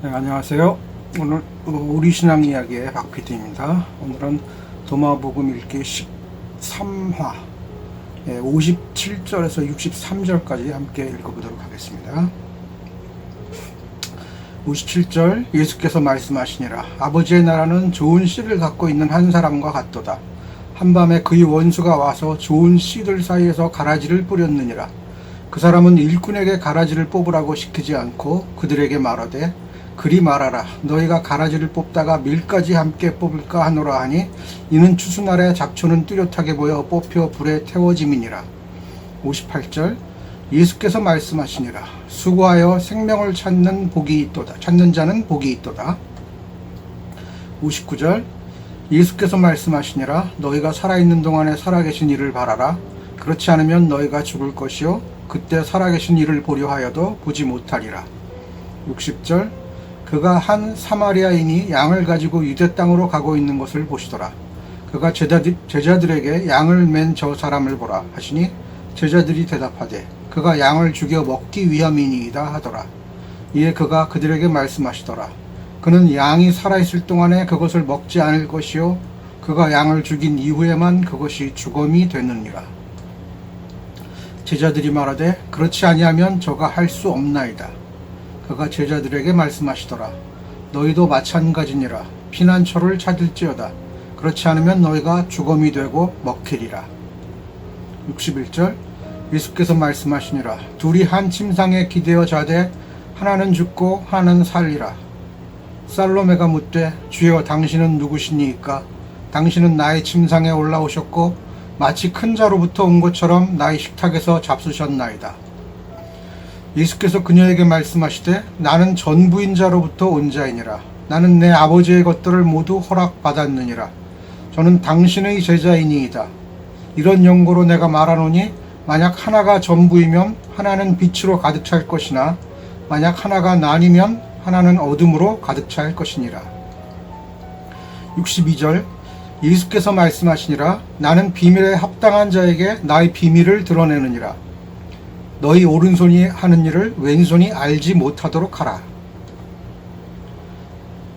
네, 안녕하세요. 오늘 우리 신앙 이야기의 박PD입니다. 오늘은 도마복음 읽기 13화 57절에서 63절까지 함께 읽어보도록 하겠습니다. 57절 예수께서 말씀하시니라. 아버지의 나라는 좋은 씨를 갖고 있는 한 사람과 같도다. 한밤에 그의 원수가 와서 좋은 씨들 사이에서 가라지를 뿌렸느니라. 그 사람은 일꾼에게 가라지를 뽑으라고 시키지 않고 그들에게 말하되 그리 말하라. 너희가 가라지를 뽑다가 밀까지 함께 뽑을까 하노라 하니 이는 추수날에 잡초는 뚜렷하게 보여 뽑혀 불에 태워짐이니라. 58절 예수께서 말씀하시니라. 수고하여 생명을 찾는 자는 복이 있도다. 59절 예수께서 말씀하시니라. 너희가 살아있는 동안에 살아계신 이를 바라라. 그렇지 않으면 너희가 죽을 것이요 그때 살아계신 이를 보려 하여도 보지 못하리라. 60절 그가 한 사마리아인이 양을 가지고 유대 땅으로 가고 있는 것을 보시더라. 그가 제자들에게 양을 맨 저 사람을 보라 하시니 제자들이 대답하되 그가 양을 죽여 먹기 위함이니이다 하더라. 이에 그가 그들에게 말씀하시더라. 그는 양이 살아있을 동안에 그것을 먹지 않을 것이요 그가 양을 죽인 이후에만 그것이 죽음이 되느니라. 제자들이 말하되 그렇지 아니하면 저가 할 수 없나이다. 그가 제자들에게 말씀하시더라. 너희도 마찬가지니라. 피난처를 찾을지어다. 그렇지 않으면 너희가 죽음이 되고 먹히리라. 61절 예수께서 말씀하시니라. 둘이 한 침상에 기대어 자되 하나는 죽고 하나는 살리라. 살로메가 묻되 주여 당신은 누구시니이까? 당신은 나의 침상에 올라오셨고 마치 큰 자로부터 온 것처럼 나의 식탁에서 잡수셨나이다. 예수께서 그녀에게 말씀하시되 나는 전부인 자로부터 온 자이니라. 나는 내 아버지의 것들을 모두 허락받았느니라. 저는 당신의 제자이니이다. 이런 연고로 내가 말하노니 만약 하나가 전부이면 하나는 빛으로 가득 찰 것이나 만약 하나가 나뉘면 하나는 어둠으로 가득 찰 것이니라. 62절 예수께서 말씀하시니라. 나는 비밀에 합당한 자에게 나의 비밀을 드러내느니라. 너희 오른손이 하는 일을 왼손이 알지 못하도록 하라.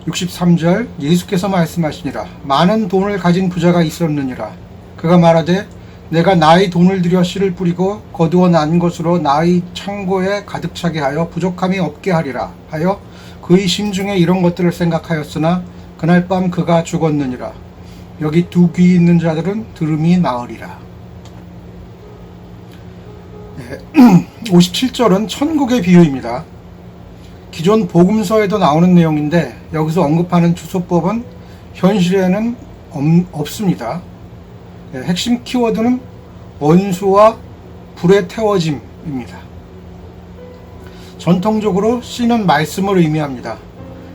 63절 예수께서 말씀하시니라. 많은 돈을 가진 부자가 있었느니라. 그가 말하되 내가 나의 돈을 들여 씨를 뿌리고 거두어 난 것으로 나의 창고에 가득 차게 하여 부족함이 없게 하리라 하여 그의 심중에 이런 것들을 생각하였으나 그날 밤 그가 죽었느니라. 여기 두 귀 있는 자들은 들음이 나으리라. 57절은 천국의 비유입니다. 기존 복음서에도 나오는 내용인데 여기서 언급하는 주소법은 현실에는 없습니다. 핵심 키워드는 원수와 불에 태워짐입니다. 전통적으로 씨는 말씀을 의미합니다.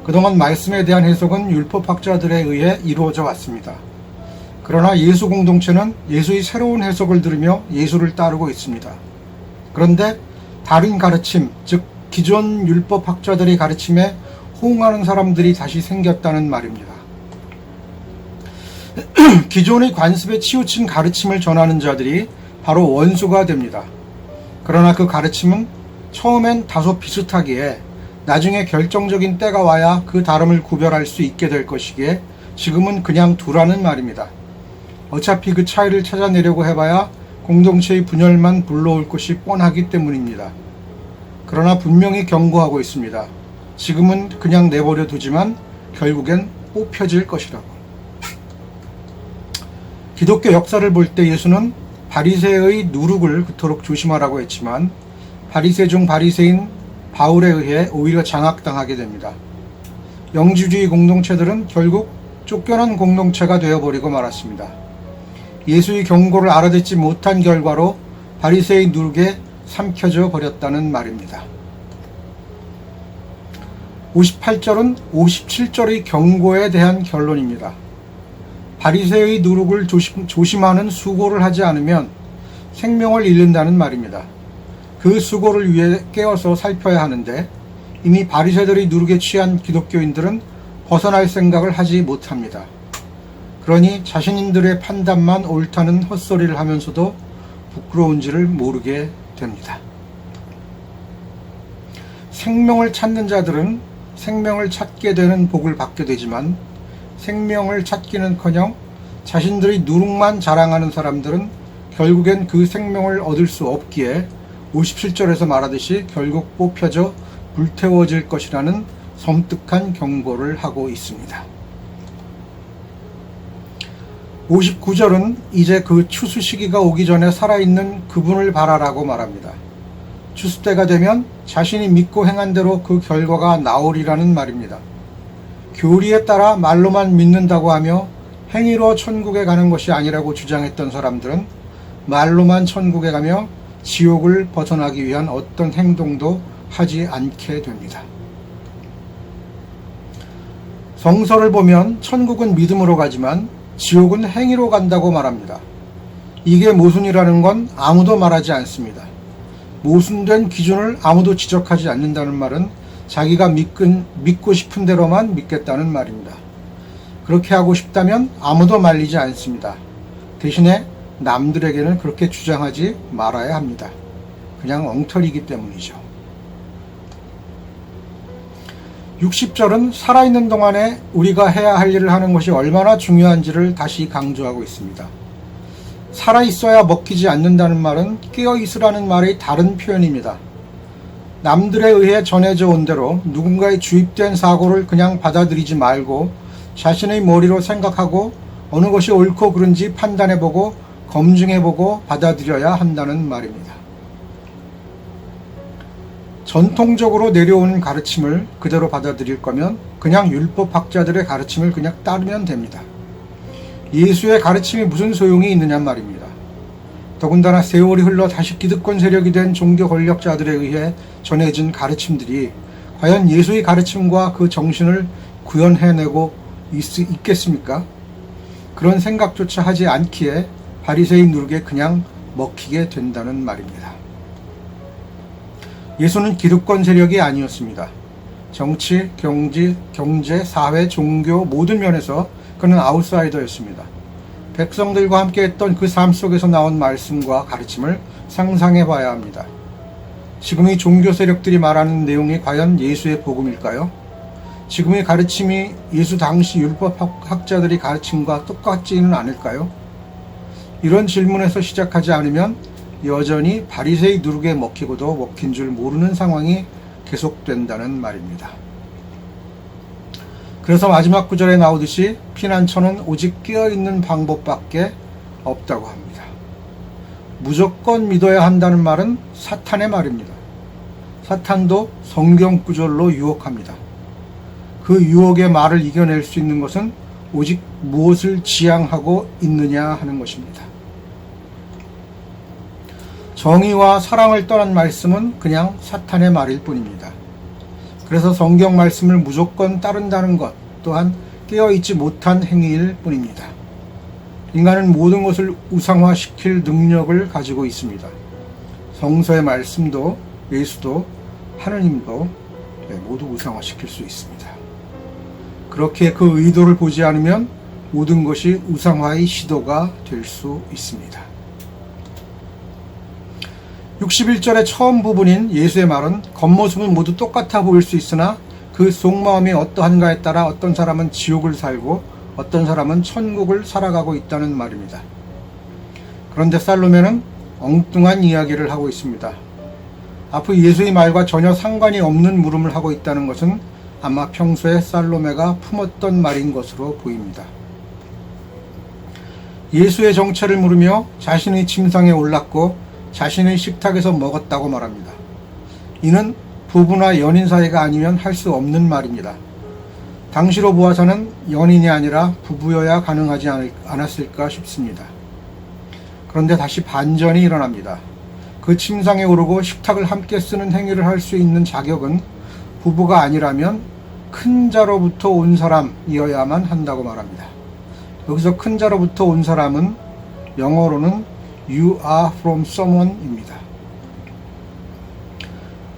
그동안 말씀에 대한 해석은 율법학자들에 의해 이루어져 왔습니다. 그러나 예수 공동체는 예수의 새로운 해석을 들으며 예수를 따르고 있습니다. 그런데 다른 가르침, 즉 기존 율법학자들의 가르침에 호응하는 사람들이 다시 생겼다는 말입니다. 기존의 관습에 치우친 가르침을 전하는 자들이 바로 원수가 됩니다. 그러나 그 가르침은 처음엔 다소 비슷하기에 나중에 결정적인 때가 와야 그 다름을 구별할 수 있게 될 것이기에 지금은 그냥 두라는 말입니다. 어차피 그 차이를 찾아내려고 해봐야 공동체의 분열만 불러올 것이 뻔하기 때문입니다. 그러나 분명히 경고하고 있습니다. 지금은 그냥 내버려 두지만 결국엔 뽑혀질 것이라고. 기독교 역사를 볼 때 예수는 바리새의 누룩을 그토록 조심하라고 했지만 바리새 중 바리새인 바울에 의해 오히려 장악당하게 됩니다. 영주주의 공동체들은 결국 쫓겨난 공동체가 되어버리고 말았습니다. 예수의 경고를 알아듣지 못한 결과로 바리새의 누룩에 삼켜져 버렸다는 말입니다. 58절은 57절의 경고에 대한 결론입니다. 바리새의 누룩을 조심하는 수고를 하지 않으면 생명을 잃는다는 말입니다. 그 수고를 위해 깨어서 살펴야 하는데 이미 바리새들의 누룩에 취한 기독교인들은 벗어날 생각을 하지 못합니다. 그러니 자신들의 판단만 옳다는 헛소리를 하면서도 부끄러운지를 모르게 됩니다. 생명을 찾는 자들은 생명을 찾게 되는 복을 받게 되지만 생명을 찾기는커녕 자신들의 누룩만 자랑하는 사람들은 결국엔 그 생명을 얻을 수 없기에 57절에서 말하듯이 결국 뽑혀져 불태워질 것이라는 섬뜩한 경고를 하고 있습니다. 59절은 이제 그 추수 시기가 오기 전에 살아있는 그분을 바라라고 말합니다. 추수 때가 되면 자신이 믿고 행한 대로 그 결과가 나오리라는 말입니다. 교리에 따라 말로만 믿는다고 하며 행위로 천국에 가는 것이 아니라고 주장했던 사람들은 말로만 천국에 가며 지옥을 벗어나기 위한 어떤 행동도 하지 않게 됩니다. 성서를 보면 천국은 믿음으로 가지만 지옥은 행위로 간다고 말합니다. 이게 모순이라는 건 아무도 말하지 않습니다. 모순된 기준을 아무도 지적하지 않는다는 말은 자기가 믿고 싶은 대로만 믿겠다는 말입니다. 그렇게 하고 싶다면 아무도 말리지 않습니다. 대신에 남들에게는 그렇게 주장하지 말아야 합니다. 그냥 엉터리이기 때문이죠. 60절은 살아있는 동안에 우리가 해야 할 일을 하는 것이 얼마나 중요한지를 다시 강조하고 있습니다. 살아있어야 먹히지 않는다는 말은 깨어있으라는 말의 다른 표현입니다. 남들에 의해 전해져 온 대로 누군가의 주입된 사고를 그냥 받아들이지 말고 자신의 머리로 생각하고 어느 것이 옳고 그른지 판단해보고 검증해보고 받아들여야 한다는 말입니다. 전통적으로 내려오는 가르침을 그대로 받아들일 거면 그냥 율법학자들의 가르침을 그냥 따르면 됩니다. 예수의 가르침이 무슨 소용이 있느냐 말입니다. 더군다나 세월이 흘러 다시 기득권 세력이 된 종교 권력자들에 의해 전해진 가르침들이 과연 예수의 가르침과 그 정신을 구현해내고 있겠습니까? 그런 생각조차 하지 않기에 바리새인 누룩에 그냥 먹히게 된다는 말입니다. 예수는 기득권 세력이 아니었습니다. 정치, 경제, 사회, 종교 모든 면에서 그는 아웃사이더였습니다. 백성들과 함께 했던 그 삶 속에서 나온 말씀과 가르침을 상상해 봐야 합니다. 지금의 종교 세력들이 말하는 내용이 과연 예수의 복음일까요? 지금의 가르침이 예수 당시 율법학자들의 가르침과 똑같지는 않을까요? 이런 질문에서 시작하지 않으면 여전히 바리새의 누룩에 먹히고도 먹힌 줄 모르는 상황이 계속된다는 말입니다. 그래서 마지막 구절에 나오듯이 피난처는 오직 깨어있는 방법밖에 없다고 합니다. 무조건 믿어야 한다는 말은 사탄의 말입니다. 사탄도 성경 구절로 유혹합니다. 그 유혹의 말을 이겨낼 수 있는 것은 오직 무엇을 지향하고 있느냐 하는 것입니다. 정의와 사랑을 떠난 말씀은 그냥 사탄의 말일 뿐입니다. 그래서 성경 말씀을 무조건 따른다는 것 또한 깨어있지 못한 행위일 뿐입니다. 인간은 모든 것을 우상화시킬 능력을 가지고 있습니다. 성서의 말씀도 예수도 하느님도 모두 우상화시킬 수 있습니다. 그렇게 그 의도를 보지 않으면 모든 것이 우상화의 시도가 될 수 있습니다. 61절의 처음 부분인 예수의 말은 겉모습은 모두 똑같아 보일 수 있으나 그 속마음이 어떠한가에 따라 어떤 사람은 지옥을 살고 어떤 사람은 천국을 살아가고 있다는 말입니다. 그런데 살로메는 엉뚱한 이야기를 하고 있습니다. 앞의 예수의 말과 전혀 상관이 없는 물음을 하고 있다는 것은 아마 평소에 살로메가 품었던 말인 것으로 보입니다. 예수의 정체를 물으며 자신의 침상에 올랐고 자신의 식탁에서 먹었다고 말합니다. 이는 부부나 연인 사이가 아니면 할 수 없는 말입니다. 당시로 보아서는 연인이 아니라 부부여야 가능하지 않았을까 싶습니다. 그런데 다시 반전이 일어납니다. 그 침상에 오르고 식탁을 함께 쓰는 행위를 할 수 있는 자격은 부부가 아니라면 큰 자로부터 온 사람이어야만 한다고 말합니다. 여기서 큰 자로부터 온 사람은 영어로는 You are from someone입니다.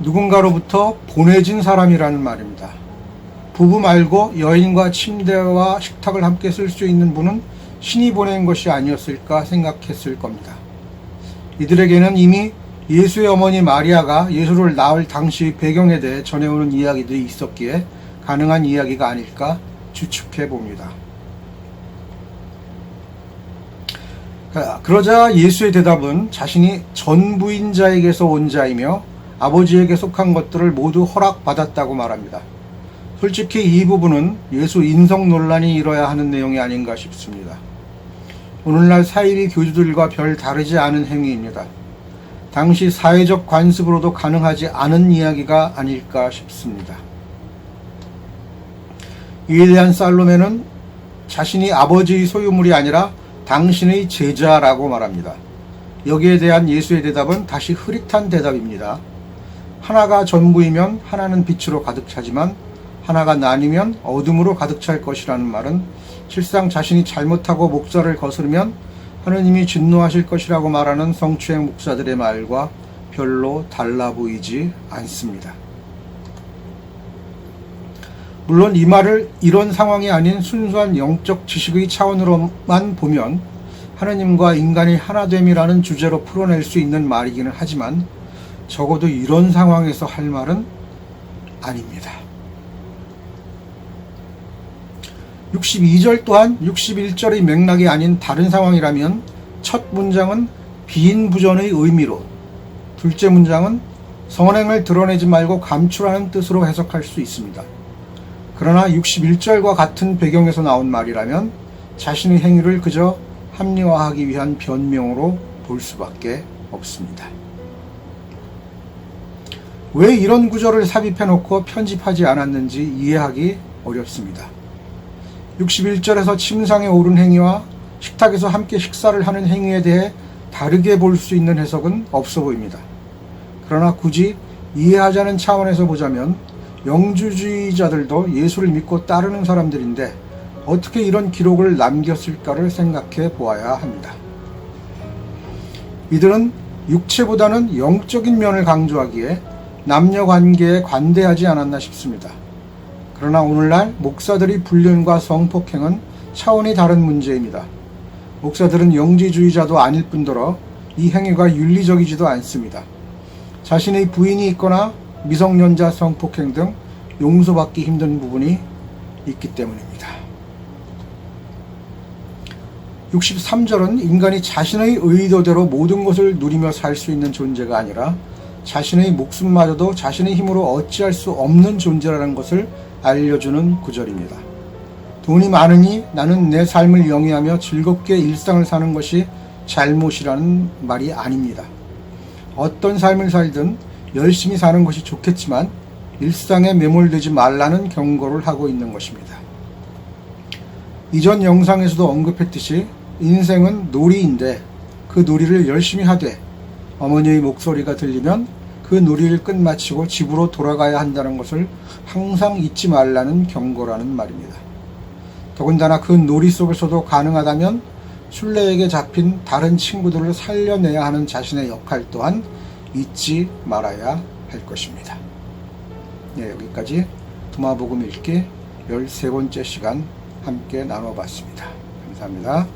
누군가로부터 보내진 사람이라는 말입니다. 부부 말고 여인과 침대와 식탁을 함께 쓸 수 있는 분은 신이 보낸 것이 아니었을까 생각했을 겁니다. 이들에게는 이미 예수의 어머니 마리아가 예수를 낳을 당시 배경에 대해 전해오는 이야기들이 있었기에 가능한 이야기가 아닐까 추측해 봅니다. 그러자 예수의 대답은 자신이 전부인자에게서 온 자이며 아버지에게 속한 것들을 모두 허락받았다고 말합니다. 솔직히 이 부분은 예수 인성 논란이 일어야 하는 내용이 아닌가 싶습니다. 오늘날 사이비 교주들과 별 다르지 않은 행위입니다. 당시 사회적 관습으로도 가능하지 않은 이야기가 아닐까 싶습니다. 이에 대한 살로메는 자신이 아버지의 소유물이 아니라 당신의 제자라고 말합니다. 여기에 대한 예수의 대답은 다시 흐릿한 대답입니다. 하나가 전부이면 하나는 빛으로 가득 차지만 하나가 나뉘면 어둠으로 가득 찰 것이라는 말은 실상 자신이 잘못하고 목자를 거스르면 하느님이 진노하실 것이라고 말하는 성추행 목사들의 말과 별로 달라 보이지 않습니다. 물론 이 말을 이런 상황이 아닌 순수한 영적 지식의 차원으로만 보면 하느님과 인간이 하나됨이라는 주제로 풀어낼 수 있는 말이기는 하지만 적어도 이런 상황에서 할 말은 아닙니다. 62절 또한 61절의 맥락이 아닌 다른 상황이라면 첫 문장은 비인부전의 의미로, 둘째 문장은 선행을 드러내지 말고 감추라는 뜻으로 해석할 수 있습니다. 그러나 61절과 같은 배경에서 나온 말이라면 자신의 행위를 그저 합리화하기 위한 변명으로 볼 수밖에 없습니다. 왜 이런 구절을 삽입해놓고 편집하지 않았는지 이해하기 어렵습니다. 61절에서 침상에 오른 행위와 식탁에서 함께 식사를 하는 행위에 대해 다르게 볼 수 있는 해석은 없어 보입니다. 그러나 굳이 이해하자는 차원에서 보자면 영주주의자들도 예수를 믿고 따르는 사람들인데 어떻게 이런 기록을 남겼을까를 생각해 보아야 합니다. 이들은 육체보다는 영적인 면을 강조하기에 남녀관계에 관대하지 않았나 싶습니다. 그러나 오늘날 목사들의 불륜과 성폭행은 차원이 다른 문제입니다. 목사들은 영지주의자도 아닐 뿐더러 이 행위가 윤리적이지도 않습니다. 자신의 부인이 있거나 미성년자 성폭행 등 용서받기 힘든 부분이 있기 때문입니다. 63절은 인간이 자신의 의도대로 모든 것을 누리며 살 수 있는 존재가 아니라 자신의 목숨마저도 자신의 힘으로 어찌할 수 없는 존재라는 것을 알려주는 구절입니다. 돈이 많으니 나는 내 삶을 영위하며 즐겁게 일상을 사는 것이 잘못이라는 말이 아닙니다. 어떤 삶을 살든 열심히 사는 것이 좋겠지만 일상에 매몰되지 말라는 경고를 하고 있는 것입니다. 이전 영상에서도 언급했듯이 인생은 놀이인데 그 놀이를 열심히 하되 어머니의 목소리가 들리면 그 놀이를 끝마치고 집으로 돌아가야 한다는 것을 항상 잊지 말라는 경고라는 말입니다. 더군다나 그 놀이 속에서도 가능하다면 순례에게 잡힌 다른 친구들을 살려내야 하는 자신의 역할 또한 잊지 말아야 할 것입니다. 네, 여기까지 도마복음 읽기 13번째 시간 함께 나눠봤습니다. 감사합니다.